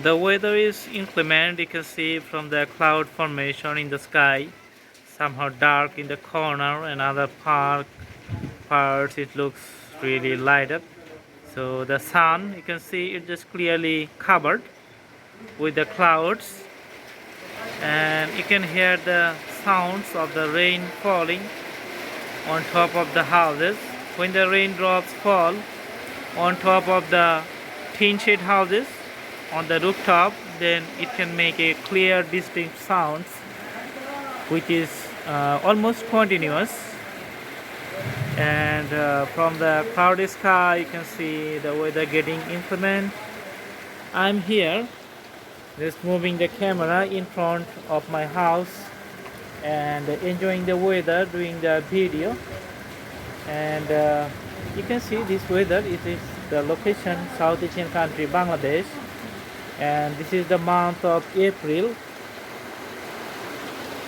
The weather is inclement. You can see from the cloud formation in the sky, somehow dark in the corner, and other parts it looks really light up. So the sun, you can see it just clearly covered with the clouds, and you can hear the sounds of the rain falling on top of the houses. When the raindrops fall on top of the tin shed houses on the rooftop, then it can make a clear distinct sounds which is almost continuous. And from the cloudy sky you can see the weather getting inclement. I'm here just moving the camera in front of my house and enjoying the weather, doing the video. And you can see this weather. It is the location South Asian country Bangladesh, and this is the month of April,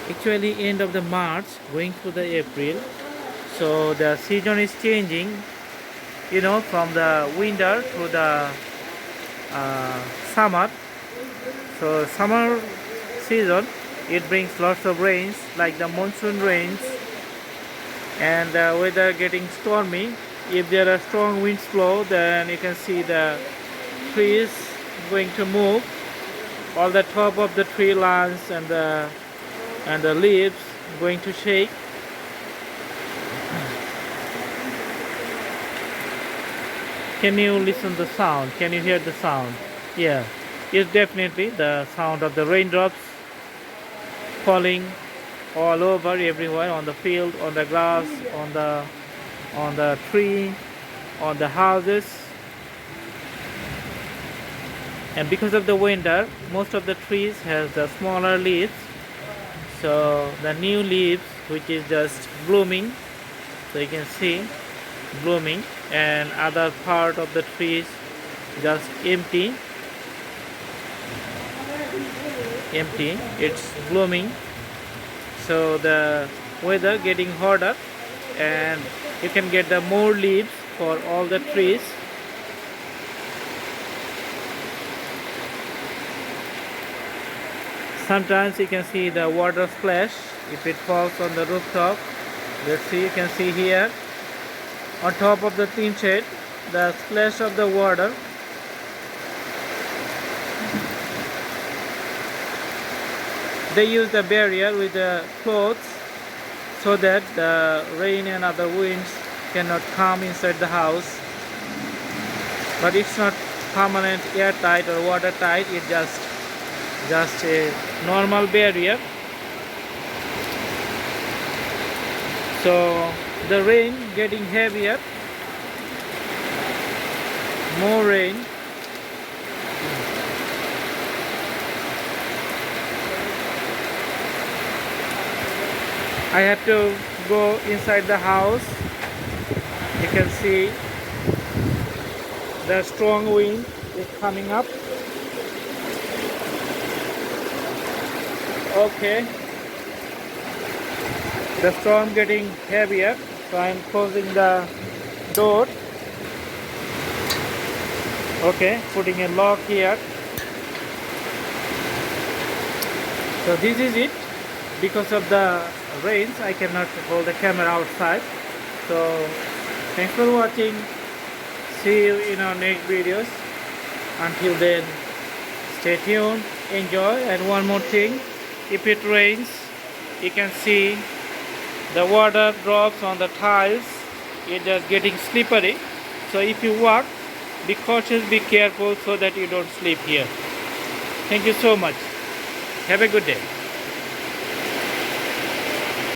actually end of the March going to the April. So the season is changing, from the winter to the summer. So summer season, it brings lots of rains like the monsoon rains, and the weather getting stormy. If there are strong winds blow, then you can see the trees going to move. All the top of the tree lines and the leaves going to shake. Can you listen the sound? Can you hear the sound? Yeah, it's definitely the sound of the raindrops falling all over everywhere, on the field, on the grass, on the tree, on the houses. And because of the winter, most of the trees has the smaller leaves, so the new leaves which is just blooming, so you can see blooming, and other part of the trees just empty, it's blooming. So the weather getting hotter, and you can get the more leaves for all the trees. Sometimes you can see the water splash if it falls on the rooftop. Let's see, you can see here on top of the tin shed the splash of the water. They use the barrier with the clothes so that the rain and other winds cannot come inside the house. But it's not permanent airtight or watertight, it's just a normal barrier. So the rain getting heavier, more rain. I have to go inside the house. You can see the strong wind is coming up. Okay, the storm getting heavier, so I am closing the door. Okay, putting a lock here. So this is it. Because of the rains, I cannot hold the camera outside. So thanks for watching. See you in our next videos. Until then, stay tuned, enjoy. And one more thing, if it rains, you can see the water drops on the tiles. It's just getting slippery. So if you walk, be cautious, be careful so that you don't slip here. Thank you so much. Have a good day.